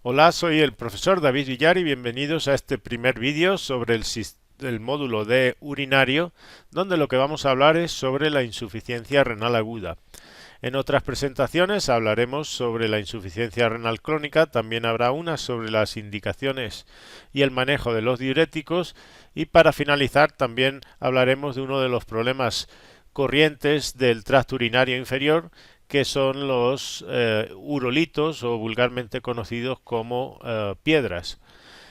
Hola, soy el profesor David Villar y bienvenidos a este primer vídeo sobre el módulo de urinario, donde lo que vamos a hablar es sobre la insuficiencia renal aguda. En otras presentaciones hablaremos sobre la insuficiencia renal crónica, también habrá una sobre las indicaciones y el manejo de los diuréticos y para finalizar también hablaremos de uno de los problemas corrientes del tracto urinario inferior, que son los urolitos o vulgarmente conocidos como piedras.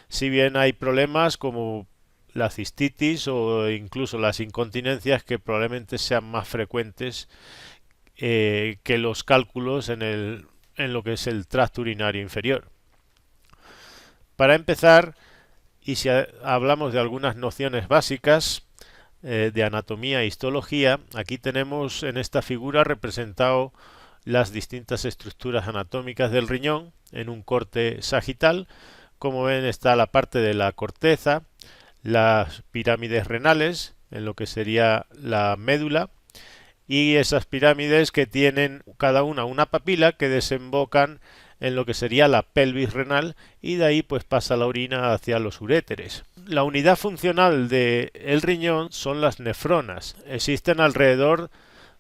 Si bien hay problemas como la cistitis o incluso las incontinencias que probablemente sean más frecuentes que los cálculos en lo que es el tracto urinario inferior. Para empezar, y si hablamos de algunas nociones básicas de anatomía e histología, aquí tenemos en esta figura representado las distintas estructuras anatómicas del riñón en un corte sagital. Como ven, está la parte de la corteza, las pirámides renales, en lo que sería la médula, y esas pirámides que tienen cada una papila que desembocan en lo que sería la pelvis renal y de ahí pues pasa la orina hacia los uréteres. La unidad funcional del riñón son las nefronas. Existen alrededor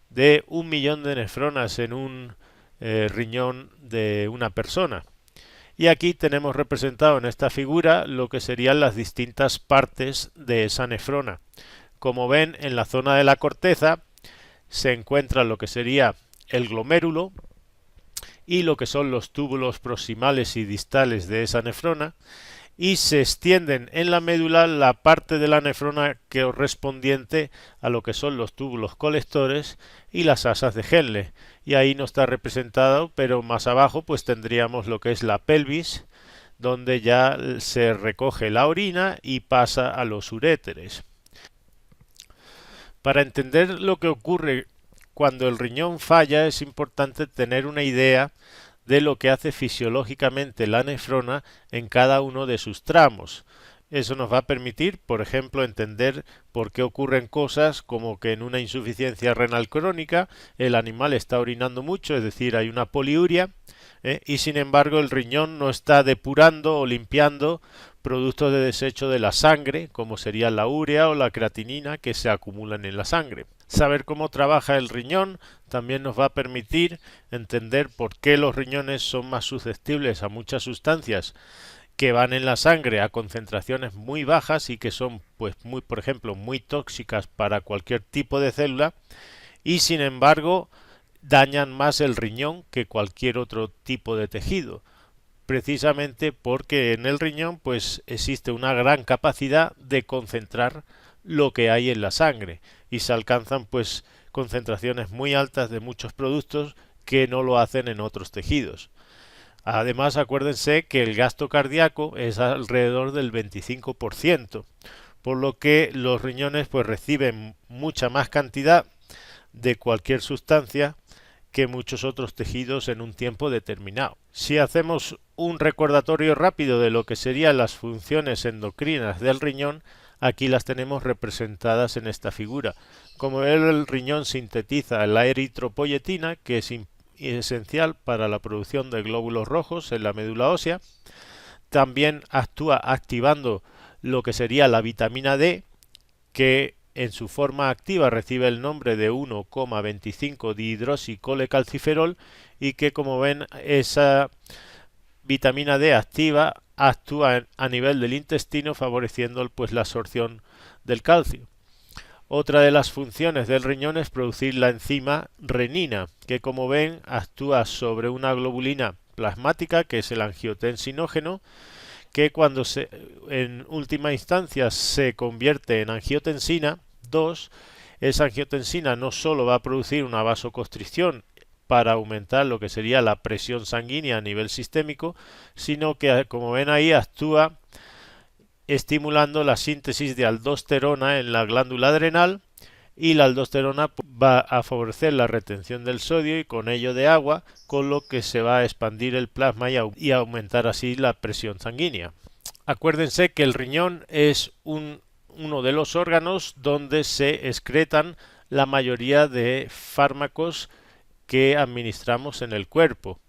de 1 millón de nefronas en un riñón de una persona. Y aquí tenemos representado en esta figura lo que serían las distintas partes de esa nefrona. Como ven, en la zona de la corteza se encuentra lo que sería el glomérulo y lo que son los túbulos proximales y distales de esa nefrona, y se extienden en la médula la parte de la nefrona correspondiente a lo que son los túbulos colectores y las asas de Henle. Y ahí no está representado, pero más abajo pues tendríamos lo que es la pelvis, donde ya se recoge la orina y pasa a los uréteres. Para entender lo que ocurre cuando el riñón falla es importante tener una idea de lo que hace fisiológicamente la nefrona en cada uno de sus tramos. Eso nos va a permitir, por ejemplo, entender por qué ocurren cosas como que en una insuficiencia renal crónica el animal está orinando mucho, es decir, hay una poliuria, y sin embargo el riñón no está depurando o limpiando productos de desecho de la sangre, como sería la urea o la creatinina que se acumulan en la sangre. Saber cómo trabaja el riñón también nos va a permitir entender por qué los riñones son más susceptibles a muchas sustancias que van en la sangre a concentraciones muy bajas y que son, pues, muy, por ejemplo, muy tóxicas para cualquier tipo de célula, y sin embargo dañan más el riñón que cualquier otro tipo de tejido, precisamente porque en el riñón pues existe una gran capacidad de concentrar lo que hay en la sangre y se alcanzan pues concentraciones muy altas de muchos productos que no lo hacen en otros tejidos. Además, acuérdense que el gasto cardíaco es alrededor del 25%, por lo que los riñones pues reciben mucha más cantidad de cualquier sustancia que muchos otros tejidos en un tiempo determinado. Si hacemos un recordatorio rápido de lo que serían las funciones endocrinas del riñón, aquí las tenemos representadas en esta figura. Como el riñón sintetiza la eritropoyetina, que es esencial para la producción de glóbulos rojos en la médula ósea. También actúa activando lo que sería la vitamina D, que en su forma activa recibe el nombre de 1,25 dihidroxicolecalciferol y que, como ven, esa vitamina D activa actúa a nivel del intestino favoreciendo pues la absorción del calcio. Otra de las funciones del riñón es producir la enzima renina, que, como ven, actúa sobre una globulina plasmática, que es el angiotensinógeno, que cuando en última instancia se convierte en angiotensina 2, esa angiotensina no solo va a producir una vasoconstricción para aumentar lo que sería la presión sanguínea a nivel sistémico, sino que, como ven ahí, actúa estimulando la síntesis de aldosterona en la glándula adrenal, y la aldosterona va a favorecer la retención del sodio y con ello de agua, con lo que se va a expandir el plasma y aumentar así la presión sanguínea. Acuérdense que el riñón es uno de los órganos donde se excretan la mayoría de fármacos que administramos en el cuerpo.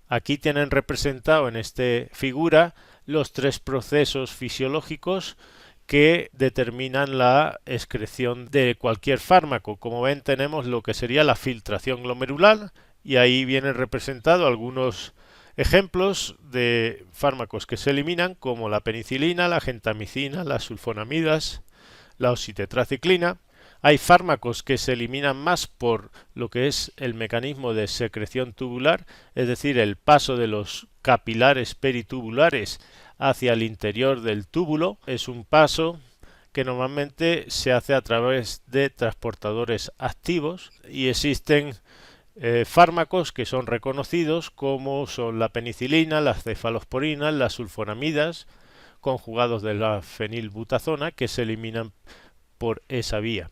Aquí tienen representado en esta figura los tres procesos fisiológicos que determinan la excreción de cualquier fármaco. Como ven, tenemos lo que sería la filtración glomerular y ahí vienen representados algunos ejemplos de fármacos que se eliminan, como la penicilina, la gentamicina, las sulfonamidas, la oxitetraciclina. Hay fármacos que se eliminan más por lo que es el mecanismo de secreción tubular, es decir, el paso de los capilares peritubulares hacia el interior del túbulo. Es un paso que normalmente se hace a través de transportadores activos y existen fármacos que son reconocidos como son la penicilina, las cefalosporinas, las sulfonamidas conjugados de la fenilbutazona que se eliminan por esa vía.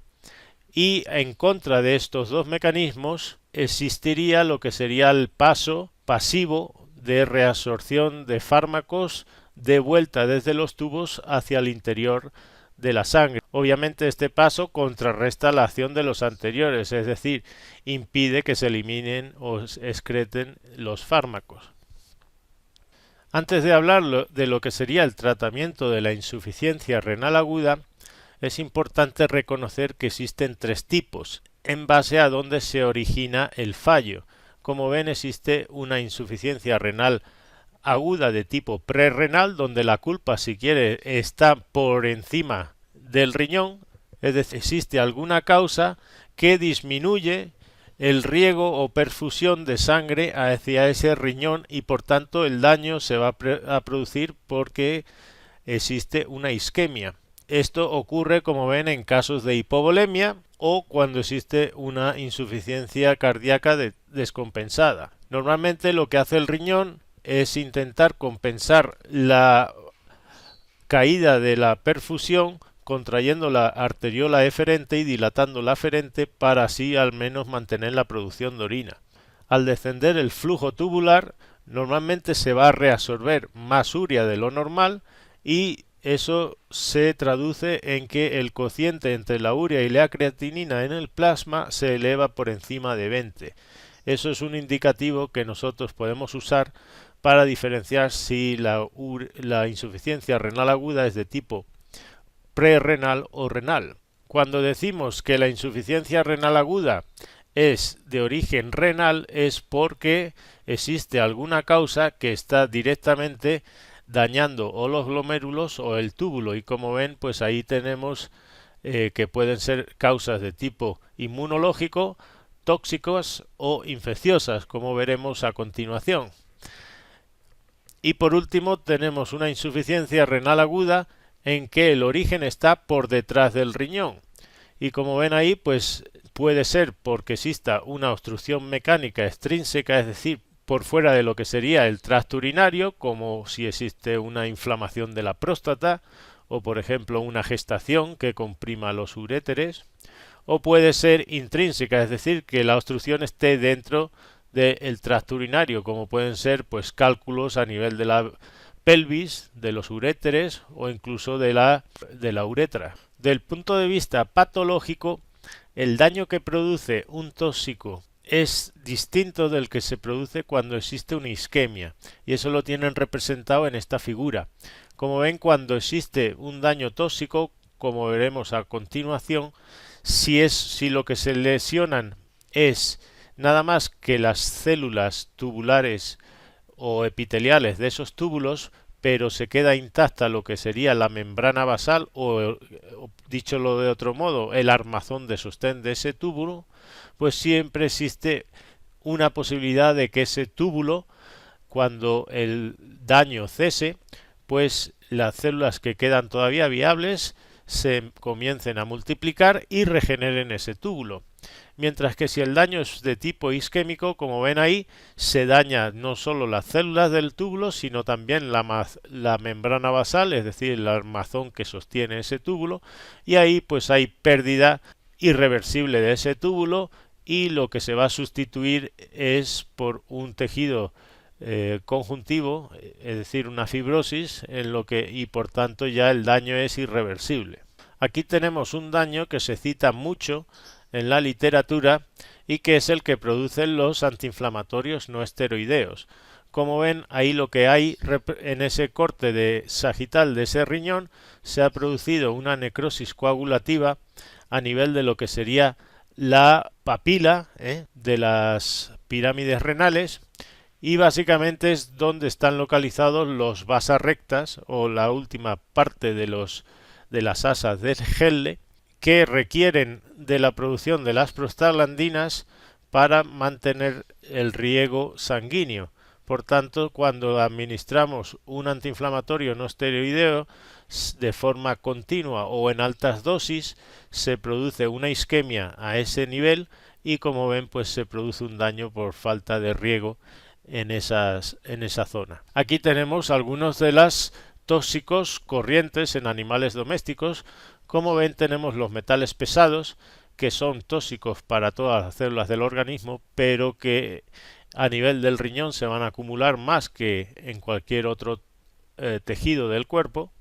Y en contra de estos dos mecanismos existiría lo que sería el paso pasivo de reabsorción de fármacos de vuelta desde los tubos hacia el interior de la sangre. Obviamente este paso contrarresta la acción de los anteriores, es decir, impide que se eliminen o excreten los fármacos. Antes de hablar de lo que sería el tratamiento de la insuficiencia renal aguda, es importante reconocer que existen tres tipos, en base a donde se origina el fallo. Como ven, existe una insuficiencia renal aguda de tipo prerrenal, donde la culpa, si quiere, está por encima del riñón, es decir, existe alguna causa que disminuye el riego o perfusión de sangre hacia ese riñón y por tanto el daño se va a producir porque existe una isquemia. Esto ocurre, como ven, en casos de hipovolemia o cuando existe una insuficiencia cardíaca descompensada. Normalmente lo que hace el riñón es intentar compensar la caída de la perfusión contrayendo la arteriola eferente y dilatando la aferente para así al menos mantener la producción de orina. Al descender el flujo tubular, normalmente se va a reabsorber más urea de lo normal y eso se traduce en que el cociente entre la urea y la creatinina en el plasma se eleva por encima de 20. Eso es un indicativo que nosotros podemos usar para diferenciar si la insuficiencia renal aguda es de tipo prerrenal o renal. Cuando decimos que la insuficiencia renal aguda es de origen renal es porque existe alguna causa que está directamente dañando o los glomérulos o el túbulo y como ven pues ahí tenemos que pueden ser causas de tipo inmunológico, tóxicas o infecciosas como veremos a continuación. Y por último tenemos una insuficiencia renal aguda en que el origen está por detrás del riñón y como ven ahí pues puede ser porque exista una obstrucción mecánica extrínseca, es decir, por fuera de lo que sería el tracto urinario, como si existe una inflamación de la próstata o por ejemplo una gestación que comprima los uréteres, o puede ser intrínseca, es decir, que la obstrucción esté dentro del tracto urinario, como pueden ser pues cálculos a nivel de la pelvis, de los uréteres o incluso de la uretra. Del punto de vista patológico, el daño que produce un tóxico es distinto del que se produce cuando existe una isquemia y eso lo tienen representado en esta figura. Como ven, cuando existe un daño tóxico, como veremos a continuación, si lo que se lesionan es nada más que las células tubulares o epiteliales de esos túbulos, pero se queda intacta lo que sería la membrana basal o dicho lo de otro modo, el armazón de sostén de ese túbulo, pues siempre existe una posibilidad de que ese túbulo, cuando el daño cese, pues las células que quedan todavía viables se comiencen a multiplicar y regeneren ese túbulo. Mientras que si el daño es de tipo isquémico, como ven ahí, se daña no solo las células del túbulo, sino también la membrana basal, es decir, el armazón que sostiene ese túbulo, y ahí pues hay pérdida irreversible de ese túbulo y lo que se va a sustituir es por un tejido conjuntivo, es decir, una fibrosis, y por tanto ya el daño es irreversible. Aquí tenemos un daño que se cita mucho en la literatura y que es el que producen los antiinflamatorios no esteroideos. Como ven, ahí lo que hay en ese corte de sagital de ese riñón se ha producido una necrosis coagulativa a nivel de lo que sería la papila de las pirámides renales, y básicamente es donde están localizados los vasas rectas o la última parte de las asas del Henle, que requieren de la producción de las prostaglandinas para mantener el riego sanguíneo. Por tanto, cuando administramos un antiinflamatorio no esteroideo de forma continua o en altas dosis, se produce una isquemia a ese nivel y, como ven, pues se produce un daño por falta de riego en esa zona. Aquí tenemos algunos de los tóxicos corrientes en animales domésticos. Como ven, tenemos los metales pesados, que son tóxicos para todas las células del organismo, pero que a nivel del riñón se van a acumular más que en cualquier otro tejido del cuerpo.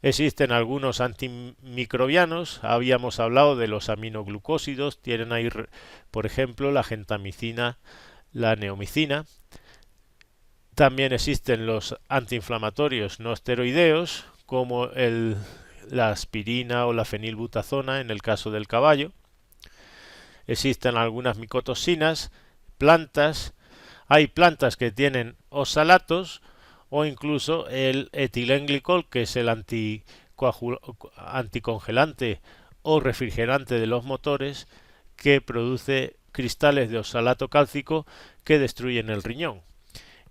Existen algunos antimicrobianos, habíamos hablado de los aminoglucósidos, tienen ahí, por ejemplo, la gentamicina, la neomicina. También existen los antiinflamatorios no esteroideos, como la aspirina o la fenilbutazona en el caso del caballo. Existen algunas micotoxinas, plantas. Hay plantas que tienen oxalatos o incluso el etilenglicol, que es el anticongelante o refrigerante de los motores, que produce cristales de oxalato cálcico que destruyen el riñón.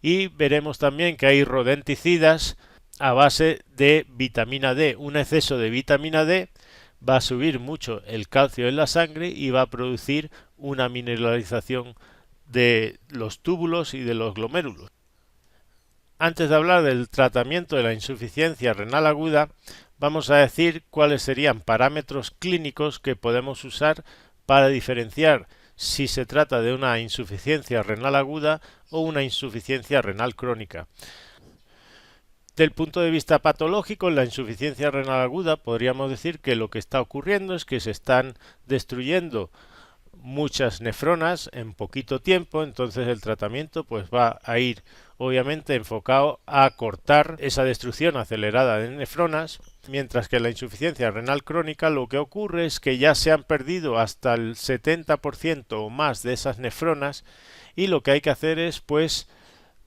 Y veremos también que hay rodenticidas a base de vitamina D. Un exceso de vitamina D va a subir mucho el calcio en la sangre y va a producir una mineralización de los túbulos y de los glomérulos. Antes de hablar del tratamiento de la insuficiencia renal aguda, vamos a decir cuáles serían parámetros clínicos que podemos usar para diferenciar si se trata de una insuficiencia renal aguda o una insuficiencia renal crónica. Del punto de vista patológico, en la insuficiencia renal aguda podríamos decir que lo que está ocurriendo es que se están destruyendo muchas nefronas en poquito tiempo, entonces el tratamiento pues va a ir obviamente enfocado a cortar esa destrucción acelerada de nefronas, mientras que en la insuficiencia renal crónica lo que ocurre es que ya se han perdido hasta el 70% o más de esas nefronas y lo que hay que hacer es pues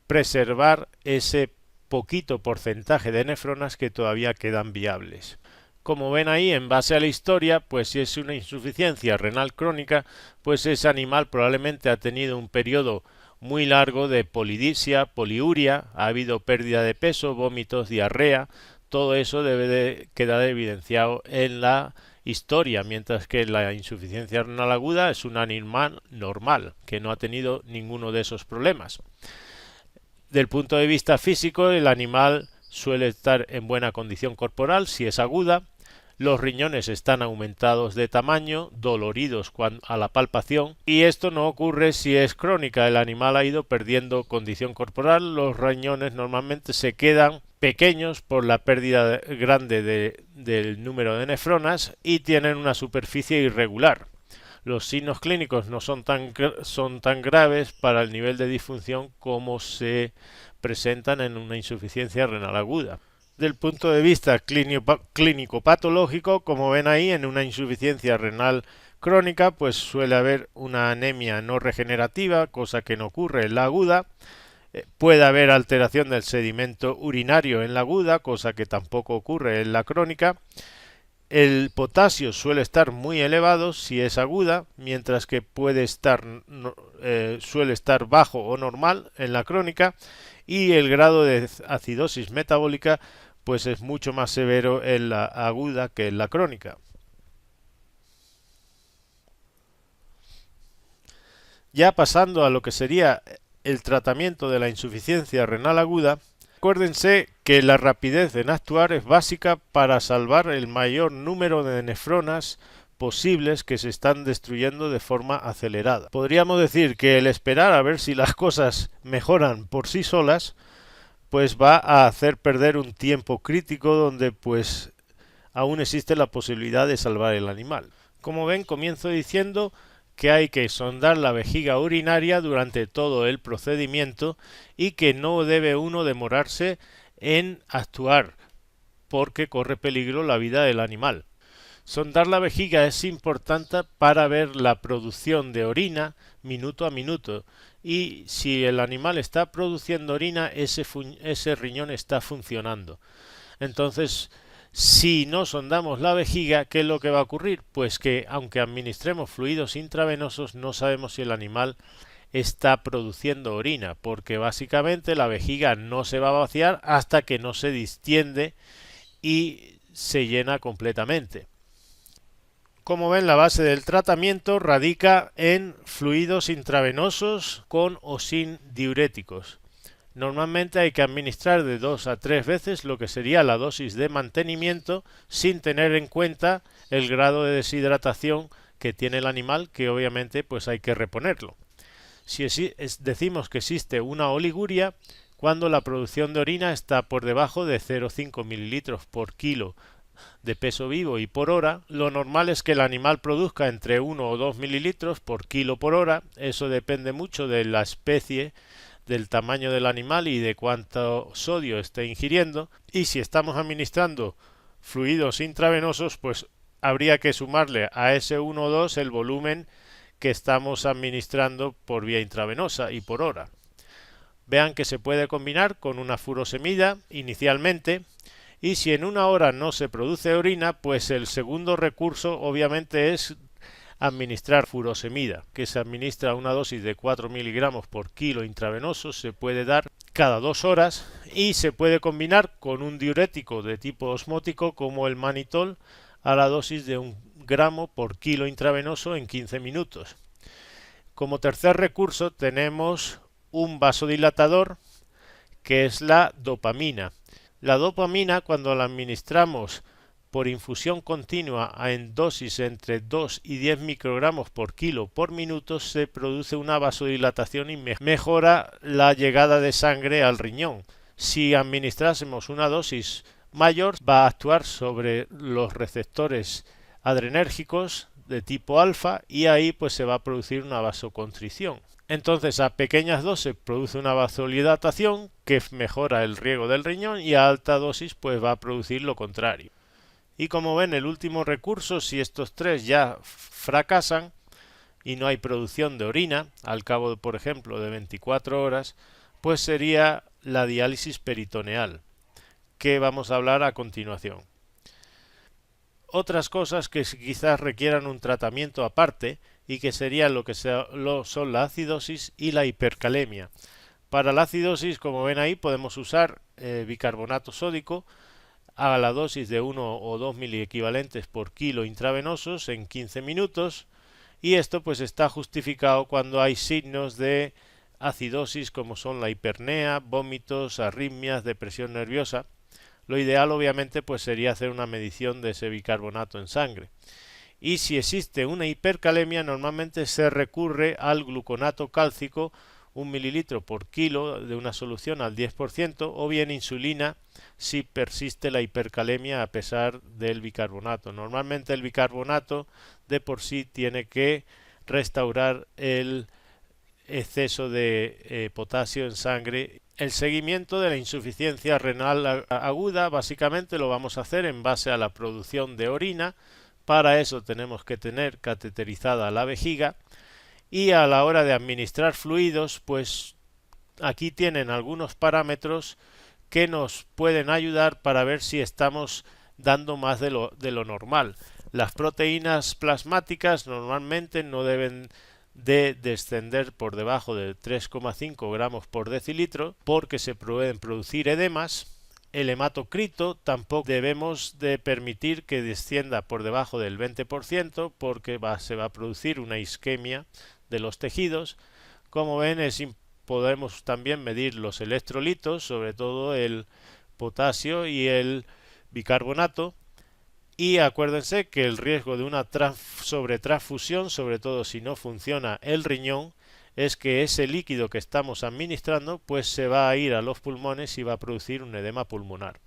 preservar ese poquito porcentaje de nefronas que todavía quedan viables. Como ven ahí, en base a la historia, pues si es una insuficiencia renal crónica, pues ese animal probablemente ha tenido un periodo muy largo de polidipsia, poliuria, ha habido pérdida de peso, vómitos, diarrea, todo eso debe de quedar evidenciado en la historia, mientras que la insuficiencia renal aguda es un animal normal, que no ha tenido ninguno de esos problemas. Del punto de vista físico, el animal suele estar en buena condición corporal si es aguda. Los riñones están aumentados de tamaño, doloridos a la palpación, y esto no ocurre si es crónica. El animal ha ido perdiendo condición corporal, los riñones normalmente se quedan pequeños por la pérdida grande del número de nefronas y tienen una superficie irregular. Los signos clínicos no son tan graves para el nivel de disfunción como se presentan en una insuficiencia renal aguda. Del punto de vista clínico-patológico, como ven ahí, en una insuficiencia renal crónica, pues suele haber una anemia no regenerativa, cosa que no ocurre en la aguda. Puede haber alteración del sedimento urinario en la aguda, cosa que tampoco ocurre en la crónica. El potasio suele estar muy elevado si es aguda, mientras que suele estar bajo o normal en la crónica, y el grado de acidosis metabólica pues es mucho más severo en la aguda que en la crónica. Ya pasando a lo que sería el tratamiento de la insuficiencia renal aguda, acuérdense que la rapidez en actuar es básica para salvar el mayor número de nefronas posibles que se están destruyendo de forma acelerada. Podríamos decir que el esperar a ver si las cosas mejoran por sí solas pues va a hacer perder un tiempo crítico donde pues aún existe la posibilidad de salvar el animal. Como ven, comienzo diciendo que hay que sondar la vejiga urinaria durante todo el procedimiento y que no debe uno demorarse en actuar porque corre peligro la vida del animal. Sondar la vejiga es importante para ver la producción de orina minuto a minuto y si el animal está produciendo orina, ese riñón está funcionando. Entonces, si no sondamos la vejiga, ¿qué es lo que va a ocurrir? Pues que aunque administremos fluidos intravenosos, no sabemos si el animal está produciendo orina, porque básicamente la vejiga no se va a vaciar hasta que no se distiende y se llena completamente. Como ven, la base del tratamiento radica en fluidos intravenosos con o sin diuréticos. Normalmente hay que administrar de 2 a 3 veces lo que sería la dosis de mantenimiento sin tener en cuenta el grado de deshidratación que tiene el animal, que obviamente pues hay que reponerlo. Si decimos que existe una oliguria, cuando la producción de orina está por debajo de 0,5 ml por kilo de peso vivo y por hora, lo normal es que el animal produzca entre 1 o 2 mililitros por kilo por hora. Eso depende mucho de la especie, del tamaño del animal y de cuánto sodio esté ingiriendo. Y si estamos administrando fluidos intravenosos, pues habría que sumarle a ese 1 o 2 el volumen que estamos administrando por vía intravenosa y por hora. Vean que se puede combinar con una furosemida inicialmente, y si en una hora no se produce orina, pues el segundo recurso obviamente es administrar furosemida, que se administra una dosis de 4 miligramos por kilo intravenoso, se puede dar cada 2 horas y se puede combinar con un diurético de tipo osmótico como el manitol a la dosis de 1 gramo por kilo intravenoso en 15 minutos. Como tercer recurso tenemos un vasodilatador que es la dopamina. La dopamina, cuando la administramos por infusión continua en dosis entre 2 y 10 microgramos por kilo por minuto, se produce una vasodilatación y mejora la llegada de sangre al riñón. Si administrásemos una dosis mayor, va a actuar sobre los receptores adrenérgicos de tipo alfa y ahí pues se va a producir una vasoconstricción. Entonces a pequeñas dosis produce una vasodilatación que mejora el riego del riñón y a alta dosis pues va a producir lo contrario. Y como ven, el último recurso, si estos tres ya fracasan y no hay producción de orina al cabo, por ejemplo, de 24 horas, pues sería la diálisis peritoneal, que vamos a hablar a continuación. Otras cosas que quizás requieran un tratamiento aparte y que serían lo que son la acidosis y la hipercalemia. Para la acidosis, como ven ahí, podemos usar bicarbonato sódico a la dosis de 1 o 2 miliequivalentes por kilo intravenosos en 15 minutos, y esto pues está justificado cuando hay signos de acidosis como son la hipernea, vómitos, arritmias, depresión nerviosa. Lo ideal obviamente pues sería hacer una medición de ese bicarbonato en sangre. Y si existe una hipercalemia, normalmente se recurre al gluconato cálcico, 1 mililitro por kilo de una solución al 10%, o bien insulina si persiste la hipercalemia a pesar del bicarbonato. Normalmente el bicarbonato de por sí tiene que restaurar el exceso de potasio en sangre. El seguimiento de la insuficiencia renal aguda básicamente lo vamos a hacer en base a la producción de orina. Para eso tenemos que tener cateterizada la vejiga, y a la hora de administrar fluidos, pues aquí tienen algunos parámetros que nos pueden ayudar para ver si estamos dando más de lo normal. Las proteínas plasmáticas normalmente no deben de descender por debajo de 3,5 gramos por decilitro porque se pueden producir edemas. El hematocrito tampoco debemos de permitir que descienda por debajo del 20% porque se va a producir una isquemia de los tejidos. Como ven, podemos también medir los electrolitos, sobre todo el potasio y el bicarbonato. Y acuérdense que el riesgo de una sobretransfusión, sobre todo si no funciona el riñón, es que ese líquido que estamos administrando pues se va a ir a los pulmones y va a producir un edema pulmonar.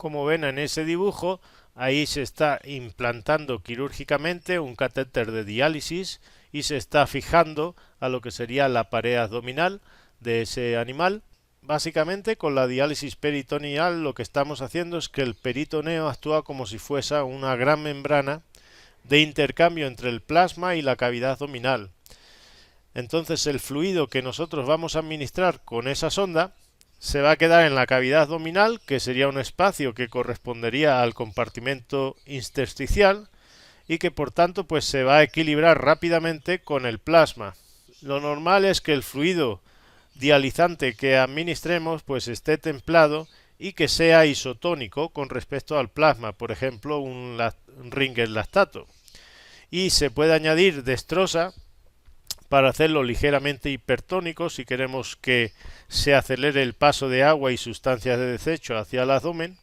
Como ven en ese dibujo, ahí se está implantando quirúrgicamente un catéter de diálisis y se está fijando a lo que sería la pared abdominal de ese animal. Básicamente, con la diálisis peritoneal lo que estamos haciendo es que el peritoneo actúa como si fuese una gran membrana de intercambio entre el plasma y la cavidad abdominal. Entonces el fluido que nosotros vamos a administrar con esa sonda se va a quedar en la cavidad abdominal, que sería un espacio que correspondería al compartimento intersticial y que por tanto pues se va a equilibrar rápidamente con el plasma. Lo normal es que el fluido dializante que administremos pues esté templado y que sea isotónico con respecto al plasma, por ejemplo un Ringer lactato. Y se puede añadir dextrosa para hacerlo ligeramente hipertónico si queremos que se acelere el paso de agua y sustancias de desecho hacia el abdomen,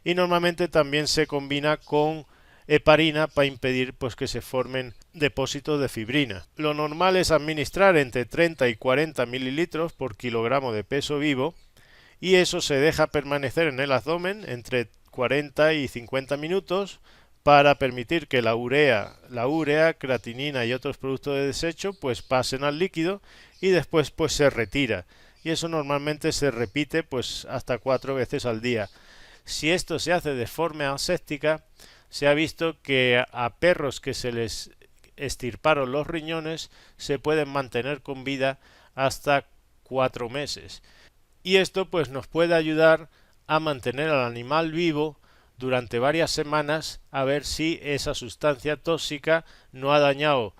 y normalmente también se combina con heparina para impedir pues que se formen depósitos de fibrina. Lo normal es administrar entre 30 y 40 mililitros por kilogramo de peso vivo y eso se deja permanecer en el abdomen entre 40 y 50 minutos para permitir que la urea, creatinina y otros productos de desecho pues pasen al líquido y después pues se retira. Y eso normalmente se repite pues hasta 4 veces al día. Si esto se hace de forma aséptica, se ha visto que a perros que se les extirparon los riñones se pueden mantener con vida hasta 4 meses. Y esto pues nos puede ayudar a mantener al animal vivo durante varias semanas a ver si esa sustancia tóxica no ha dañado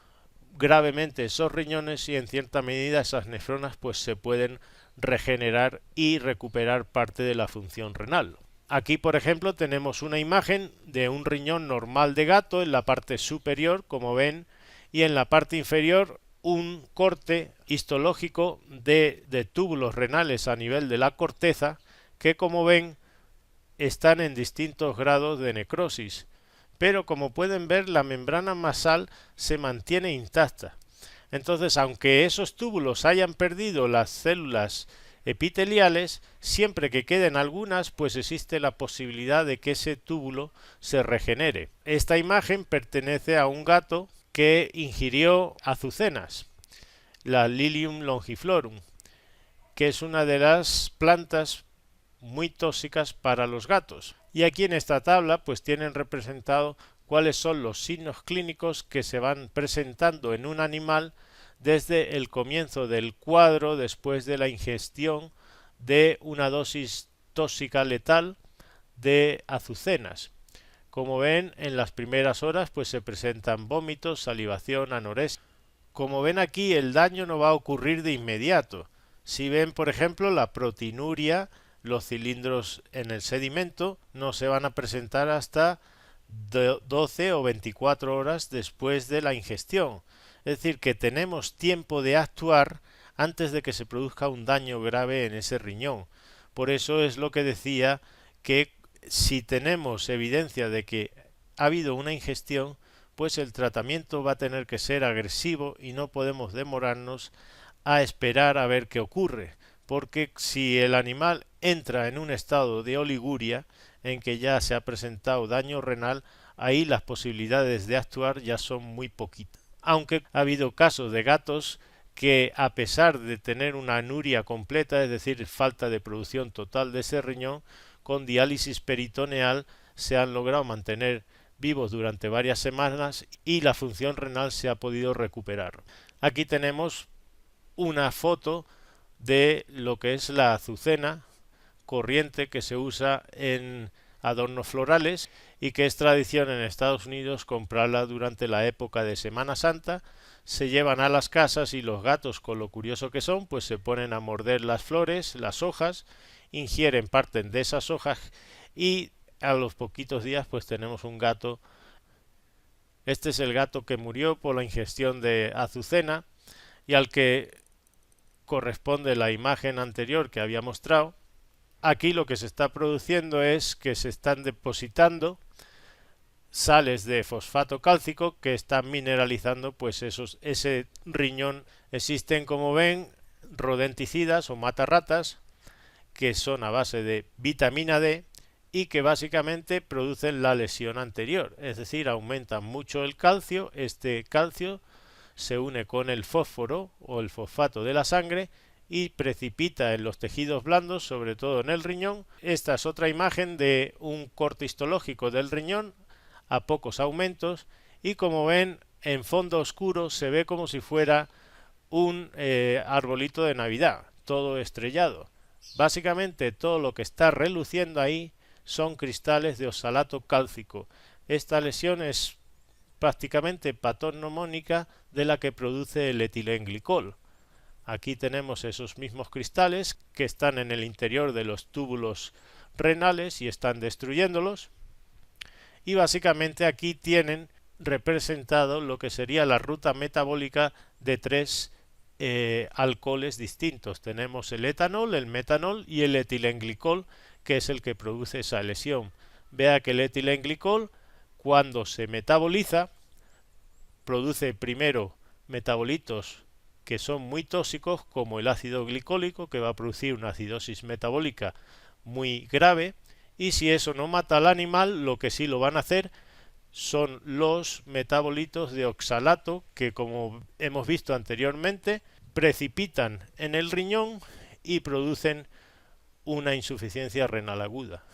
gravemente esos riñones y en cierta medida esas nefronas pues se pueden regenerar y recuperar parte de la función renal. Aquí por ejemplo tenemos una imagen de un riñón normal de gato en la parte superior, como ven, y en la parte inferior un corte histológico de túbulos renales a nivel de la corteza que, como ven, están en distintos grados de necrosis, pero como pueden ver la membrana basal se mantiene intacta. Entonces, aunque esos túbulos hayan perdido las células epiteliales, siempre que queden algunas, pues existe la posibilidad de que ese túbulo se regenere. Esta imagen pertenece a un gato que ingirió azucenas, la Lilium longiflorum, que es una de las plantas muy tóxicas para los gatos. Y aquí en esta tabla pues tienen representado cuáles son los signos clínicos que se van presentando en un animal desde el comienzo del cuadro después de la ingestión de una dosis tóxica letal de azucenas. Como ven, en las primeras horas pues se presentan vómitos, salivación, anorexia. Como ven aquí, el daño no va a ocurrir de inmediato. Si ven, por ejemplo, la proteinuria, los cilindros en el sedimento no se van a presentar hasta 12 o 24 horas después de la ingestión. Es decir, que tenemos tiempo de actuar antes de que se produzca un daño grave en ese riñón. Por eso es lo que decía que si tenemos evidencia de que ha habido una ingestión, pues el tratamiento va a tener que ser agresivo y no podemos demorarnos a esperar a ver qué ocurre, porque si el animal entra en un estado de oliguria en que ya se ha presentado daño renal, ahí las posibilidades de actuar ya son muy poquitas. Aunque ha habido casos de gatos que a pesar de tener una anuria completa, es decir, falta de producción total de ese riñón, con diálisis peritoneal se han logrado mantener vivos durante varias semanas y la función renal se ha podido recuperar. Aquí tenemos una foto de lo que es la azucena corriente que se usa en adornos florales y que es tradición en Estados Unidos comprarla durante la época de Semana Santa. Se llevan a las casas y los gatos, con lo curioso que son, pues se ponen a morder las flores, las hojas, ingieren parte de esas hojas y a los poquitos días pues tenemos un gato. Este es el gato que murió por la ingestión de azucena y al que corresponde la imagen anterior que había mostrado. Aquí lo que se está produciendo es que se están depositando sales de fosfato cálcico que están mineralizando pues ese riñón. Existen, como ven, rodenticidas o matarratas que son a base de vitamina D y que básicamente producen la lesión anterior, es decir, aumentan mucho el calcio. Este calcio se une con el fósforo o el fosfato de la sangre y precipita en los tejidos blandos, sobre todo en el riñón. Esta es otra imagen de un corte histológico del riñón a pocos aumentos, y como ven, en fondo oscuro se ve como si fuera un arbolito de Navidad, todo estrellado. Básicamente todo lo que está reluciendo ahí son cristales de oxalato cálcico. Esta lesión es prácticamente patognomónica de la que produce el etilenglicol. Aquí tenemos esos mismos cristales que están en el interior de los túbulos renales y están destruyéndolos. Y básicamente aquí tienen representado lo que sería la ruta metabólica de tres alcoholes distintos. Tenemos el etanol, el metanol y el etilenglicol, que es el que produce esa lesión. Vea que el etilenglicol, cuando se metaboliza, produce primero metabolitos que son muy tóxicos, como el ácido glicólico, que va a producir una acidosis metabólica muy grave, y si eso no mata al animal, lo que sí lo van a hacer son los metabolitos de oxalato, que, como hemos visto anteriormente, precipitan en el riñón y producen una insuficiencia renal aguda.